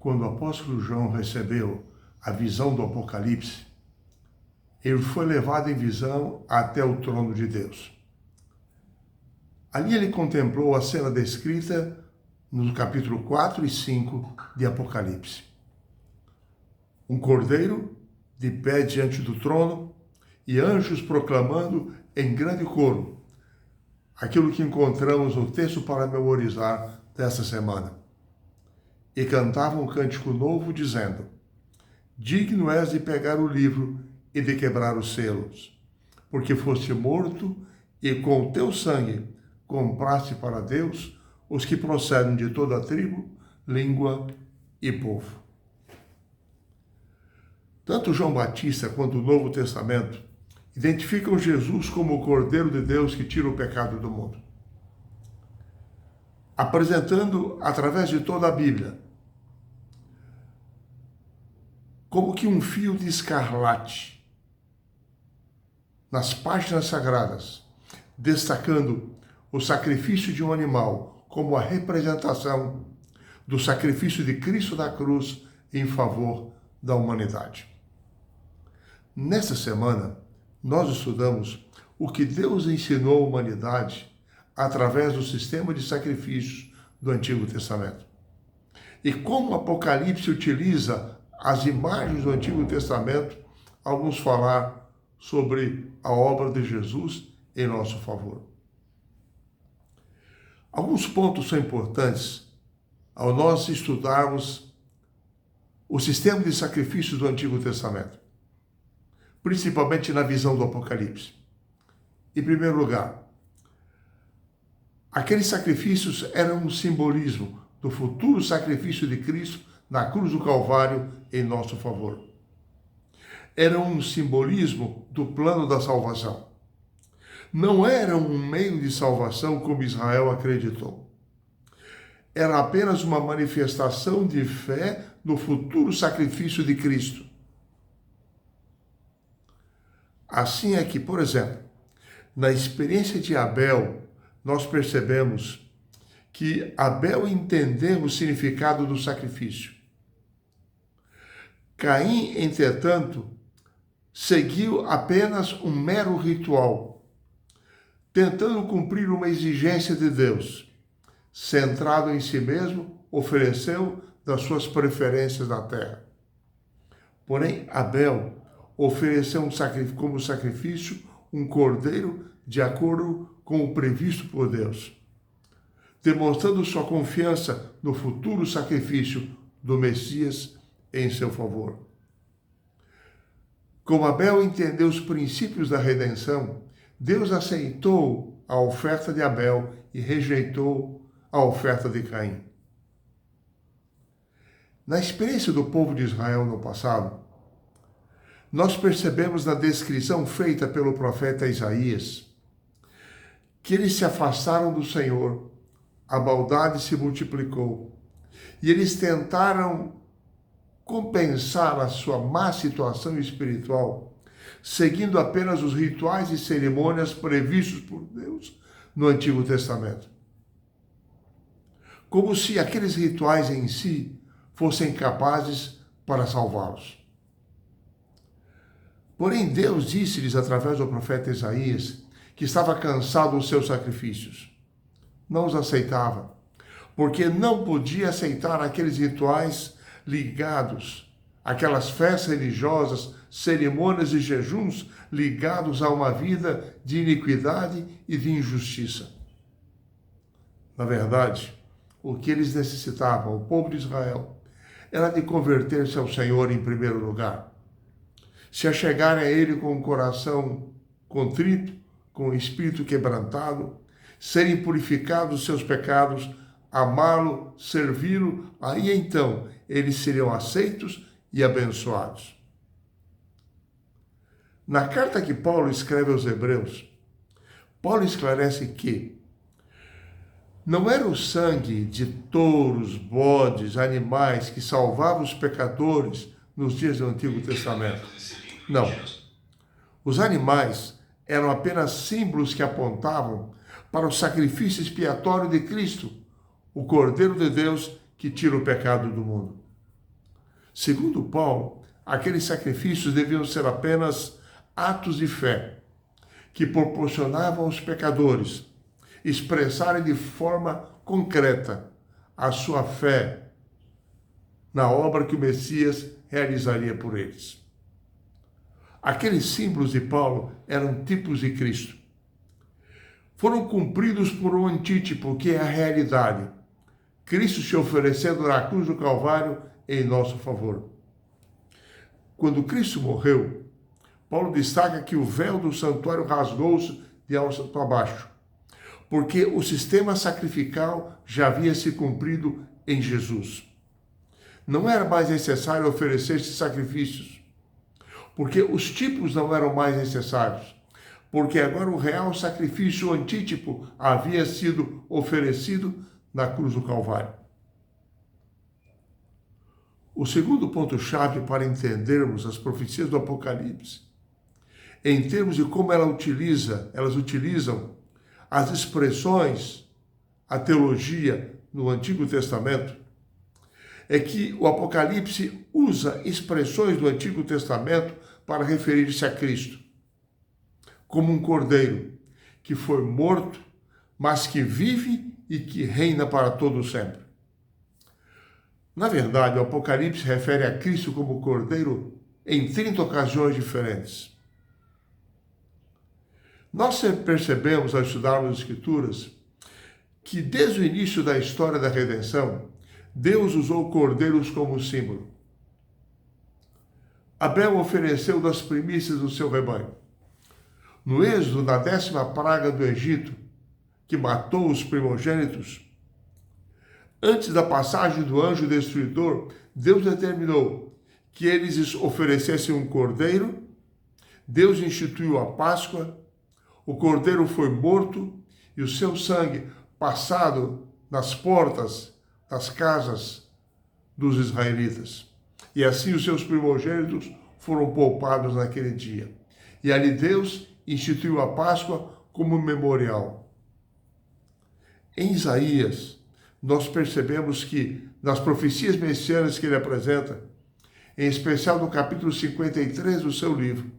quando o apóstolo João recebeu a visão do Apocalipse, ele foi levado em visão até o trono de Deus. Ali ele contemplou a cena descrita no capítulo 4 e 5 de Apocalipse. Um cordeiro de pé diante do trono e anjos proclamando em grande coro aquilo que encontramos no texto para memorizar desta semana. E cantavam um cântico novo, dizendo: digno és de pegar o livro e de quebrar os selos, porque foste morto e com o teu sangue compraste para Deus os que procedem de toda a tribo, língua e povo. Tanto João Batista quanto o Novo Testamento identificam Jesus como o Cordeiro de Deus que tira o pecado do mundo, apresentando através de toda a Bíblia como que um fio de escarlate nas páginas sagradas, destacando o sacrifício de um animal como a representação do sacrifício de Cristo na cruz em favor da humanidade. Nesta semana, nós estudamos o que Deus ensinou à humanidade através do sistema de sacrifícios do Antigo Testamento. E como o Apocalipse utiliza as imagens do Antigo Testamento ao nos falar sobre a obra de Jesus em nosso favor. Alguns pontos são importantes ao nós estudarmos o sistema de sacrifícios do Antigo Testamento, principalmente na visão do Apocalipse. Em primeiro lugar, aqueles sacrifícios eram um simbolismo do futuro sacrifício de Cristo na cruz do Calvário em nosso favor. Era um simbolismo do plano da salvação. Não era um meio de salvação como Israel acreditou. Era apenas uma manifestação de fé no futuro sacrifício de Cristo. Assim é que, por exemplo, na experiência de Abel, nós percebemos que Abel entendeu o significado do sacrifício. Caim, entretanto, seguiu apenas um mero ritual, tentando cumprir uma exigência de Deus. Centrado em si mesmo, ofereceu das suas preferências na terra. Porém, Abel ofereceu como sacrifício um cordeiro de acordo com o previsto por Deus, demonstrando sua confiança no futuro sacrifício do Messias em seu favor. Como Abel entendeu os princípios da redenção, Deus aceitou a oferta de Abel e rejeitou a oferta de Caim. Na experiência do povo de Israel no passado, nós percebemos na descrição feita pelo profeta Isaías que eles se afastaram do Senhor, a maldade se multiplicou e eles tentaram compensar a sua má situação espiritual, seguindo apenas os rituais e cerimônias previstos por Deus no Antigo Testamento. Como se aqueles rituais em si fossem capazes para salvá-los. Porém, Deus disse-lhes através do profeta Isaías que estava cansado dos seus sacrifícios. Não os aceitava, porque não podia aceitar aqueles rituais ligados, aquelas festas religiosas, cerimônias e jejuns ligados a uma vida de iniquidade e de injustiça. Na verdade, o que eles necessitavam, o povo de Israel, era de converter-se ao Senhor em primeiro lugar, se achegarem a Ele com o coração contrito, com o espírito quebrantado, serem purificados dos seus pecados, amá-lo, servi-lo, aí então eles seriam aceitos e abençoados. Na carta que Paulo escreve aos Hebreus, Paulo esclarece que não era o sangue de touros, bodes, animais que salvava os pecadores nos dias do Antigo Testamento. Não. Os animais eram apenas símbolos que apontavam para o sacrifício expiatório de Cristo, o Cordeiro de Deus que tira o pecado do mundo. Segundo Paulo, aqueles sacrifícios deviam ser apenas atos de fé, que proporcionavam aos pecadores expressarem de forma concreta a sua fé na obra que o Messias realizaria por eles. Aqueles símbolos de Paulo eram tipos de Cristo. Foram cumpridos por um antítipo, que é a realidade. Cristo se oferecendo na cruz do Calvário em nosso favor. Quando Cristo morreu, Paulo destaca que o véu do santuário rasgou-se de alto para baixo, porque o sistema sacrificial já havia se cumprido em Jesus. Não era mais necessário oferecer esses sacrifícios, porque os tipos não eram mais necessários, porque agora o real sacrifício, o antítipo, havia sido oferecido na cruz do Calvário. O segundo ponto-chave para entendermos as profecias do Apocalipse, em termos de como elas utilizam as expressões, a teologia no Antigo Testamento, é que o Apocalipse usa expressões do Antigo Testamento para referir-se a Cristo, como um cordeiro que foi morto, mas que vive e que reina para todo sempre. Na verdade, o Apocalipse refere a Cristo como cordeiro em 30 ocasiões diferentes. Nós percebemos, ao estudarmos as Escrituras, que desde o início da história da redenção, Deus usou cordeiros como símbolo. Abel ofereceu das primícias do seu rebanho. No Êxodo, na 10ª praga do Egito, que matou os primogênitos, antes da passagem do anjo destruidor, Deus determinou que eles oferecessem um cordeiro. Deus instituiu a Páscoa, o cordeiro foi morto e o seu sangue passado nas portas das casas dos israelitas. E assim os seus primogênitos foram poupados naquele dia. E ali Deus instituiu a Páscoa como memorial. Em Isaías, nós percebemos que nas profecias messiânicas que ele apresenta, em especial no capítulo 53 do seu livro,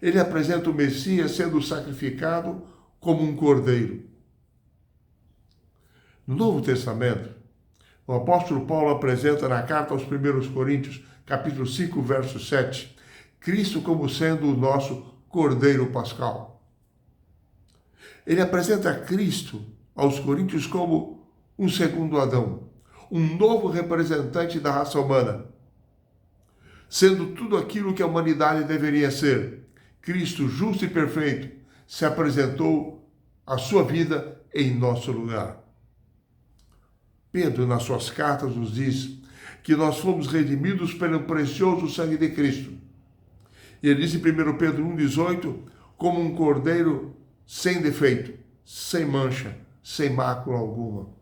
ele apresenta o Messias sendo sacrificado como um cordeiro. No Novo Testamento, o apóstolo Paulo apresenta na carta aos 1 Coríntios, capítulo 5, verso 7, Cristo como sendo o nosso cordeiro pascal. Ele apresenta Cristo aos coríntios como um segundo Adão, um novo representante da raça humana, sendo tudo aquilo que a humanidade deveria ser. Cristo, justo e perfeito, se apresentou a sua vida em nosso lugar. Pedro, nas suas cartas, nos diz que nós fomos redimidos pelo precioso sangue de Cristo. E ele diz em 1 Pedro 1,18, como um cordeiro sem defeito, sem mancha, sem mácula alguma.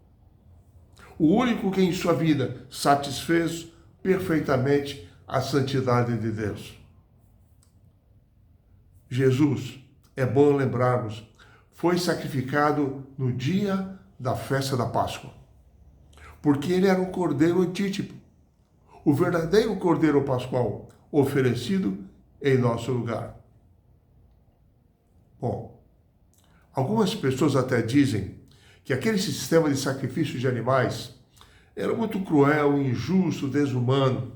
O único que em sua vida satisfez perfeitamente a santidade de Deus. Jesus, é bom lembrarmos, foi sacrificado no dia da festa da Páscoa, porque ele era um cordeiro antítipo, o verdadeiro cordeiro pascual, oferecido em nosso lugar. Bom, algumas pessoas até dizem que aquele sistema de sacrifício de animais era muito cruel, injusto, desumano.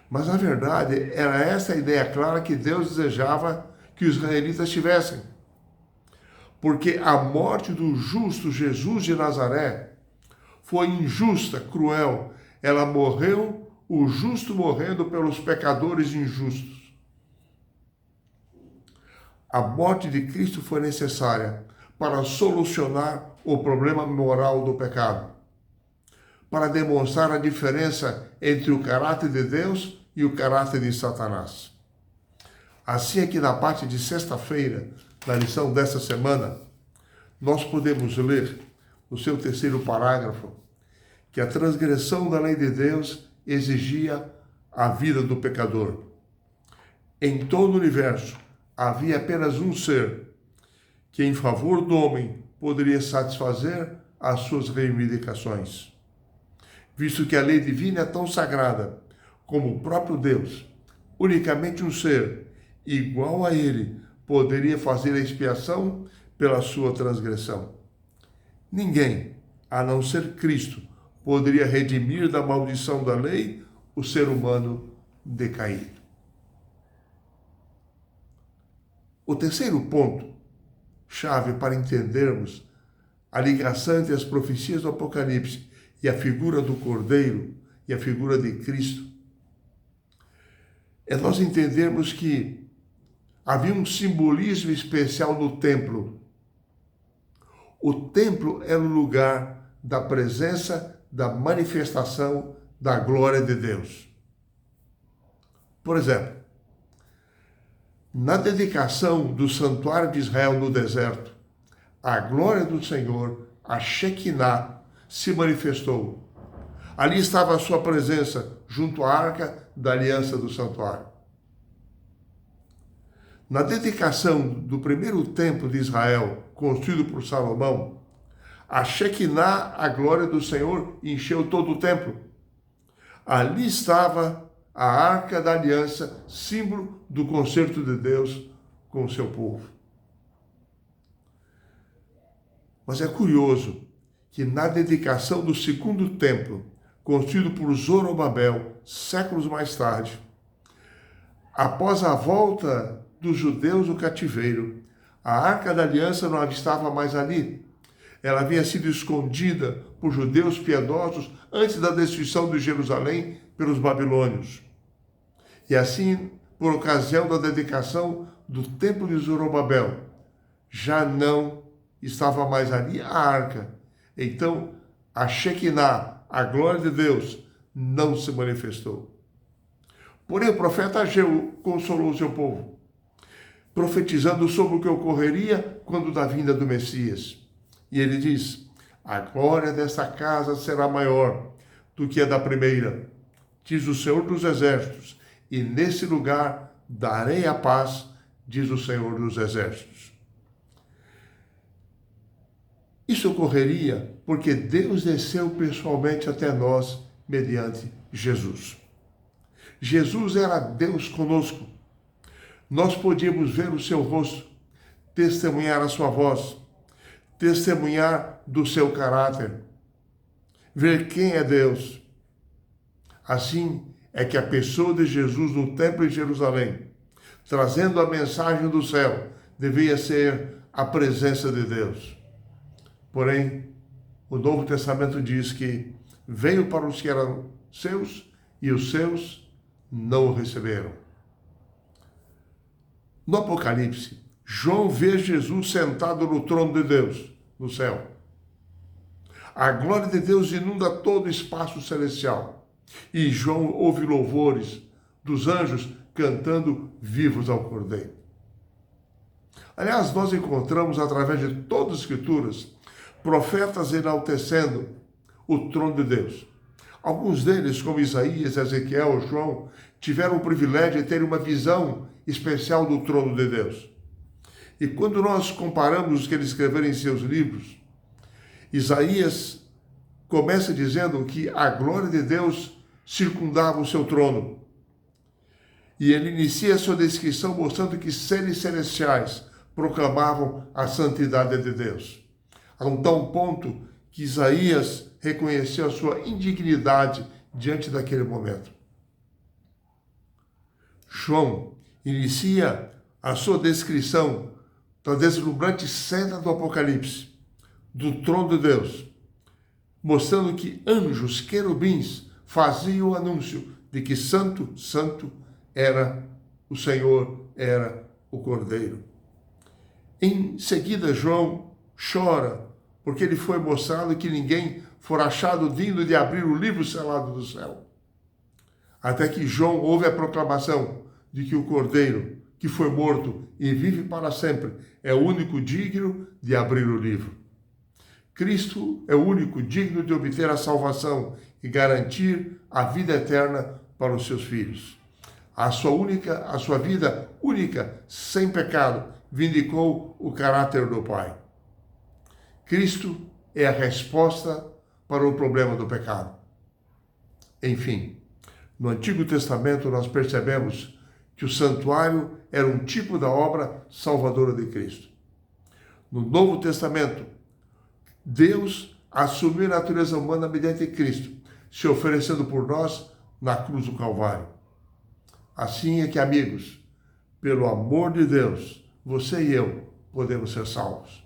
Mas, na verdade, era essa a ideia clara que Deus desejava que os israelitas tivessem. Porque a morte do justo Jesus de Nazaré foi injusta, cruel. Ela morreu, o justo morrendo pelos pecadores injustos. A morte de Cristo foi necessária para solucionar o problema moral do pecado, para demonstrar a diferença entre o caráter de Deus e o caráter de Satanás. Assim é que na parte de sexta-feira, na lição desta semana, nós podemos ler, no seu 3º parágrafo, que a transgressão da lei de Deus exigia a vida do pecador. Em todo o universo havia apenas um ser que, em favor do homem, poderia satisfazer as suas reivindicações. Visto que a lei divina é tão sagrada como o próprio Deus, unicamente um ser igual a ele, poderia fazer a expiação pela sua transgressão. Ninguém, a não ser Cristo, poderia redimir da maldição da lei o ser humano decaído. O terceiro ponto, chave para entendermos a ligação entre as profecias do Apocalipse e a figura do Cordeiro e a figura de Cristo, é nós entendermos que havia um simbolismo especial no templo. O templo era o lugar da presença, da manifestação da glória de Deus. Por exemplo, na dedicação do santuário de Israel no deserto, a glória do Senhor, a Shekinah, se manifestou. Ali estava a sua presença, junto à arca da aliança do santuário. Na dedicação do primeiro templo de Israel, construído por Salomão, a Shekinah, a glória do Senhor, encheu todo o templo. Ali estava a arca da aliança, símbolo do concerto de Deus com o seu povo. Mas é curioso que na dedicação do segundo templo, construído por Zorobabel, séculos mais tarde, após a volta dos judeus do cativeiro, a arca da aliança não estava mais ali. Ela havia sido escondida por judeus piedosos antes da destruição de Jerusalém pelos babilônios. E assim, por ocasião da dedicação do templo de Zorobabel, já não estava mais ali a arca. Então, a Shekinah, a glória de Deus, não se manifestou. Porém, o profeta Ageu consolou o seu povo, profetizando sobre o que ocorreria quando da vinda do Messias. E ele diz: a glória desta casa será maior do que a da primeira, diz o Senhor dos Exércitos, e nesse lugar darei a paz, diz o Senhor dos Exércitos. Isso ocorreria porque Deus desceu pessoalmente até nós mediante Jesus. Jesus era Deus conosco. Nós podíamos ver o seu rosto, testemunhar a sua voz, testemunhar do seu caráter, ver quem é Deus. Assim é que a pessoa de Jesus no templo de Jerusalém, trazendo a mensagem do céu, devia ser a presença de Deus. Porém, o Novo Testamento diz que veio para os que eram seus e os seus não o receberam. No Apocalipse, João vê Jesus sentado no trono de Deus, no céu. A glória de Deus inunda todo o espaço celestial. E João ouve louvores dos anjos cantando vivos ao Cordeiro. Aliás, nós encontramos através de todas as Escrituras profetas enaltecendo o trono de Deus. Alguns deles, como Isaías, Ezequiel, João, tiveram o privilégio de ter uma visão especial do trono de Deus. E quando nós comparamos o que eles escreveram em seus livros, Isaías começa dizendo que a glória de Deus circundava o seu trono. E ele inicia a sua descrição mostrando que seres celestiais proclamavam a santidade de Deus. A um tal ponto que Isaías reconheceu a sua indignidade diante daquele momento. João inicia a sua descrição da deslumbrante cena do Apocalipse, do trono de Deus, mostrando que anjos, querubins, faziam o anúncio de que santo, santo era o Senhor, era o Cordeiro. Em seguida, João chora, porque ele foi mostrado que ninguém for achado digno de abrir o livro selado do céu. Até que João ouve a proclamação de que o Cordeiro, que foi morto e vive para sempre, é o único digno de abrir o livro. Cristo é o único digno de obter a salvação e garantir a vida eterna para os seus filhos. A sua vida única, sem pecado, vindicou o caráter do Pai. Cristo é a resposta para o problema do pecado. Enfim, No Antigo Testamento, nós percebemos que o santuário era um tipo da obra salvadora de Cristo. No Novo Testamento, Deus assumiu a natureza humana mediante Cristo, se oferecendo por nós na cruz do Calvário. Assim é que, amigos, pelo amor de Deus, você e eu podemos ser salvos.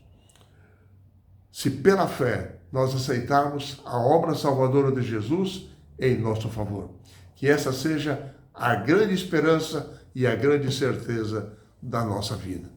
Se pela fé nós aceitarmos a obra salvadora de Jesus em nosso favor. Que essa seja a grande esperança e a grande certeza da nossa vida.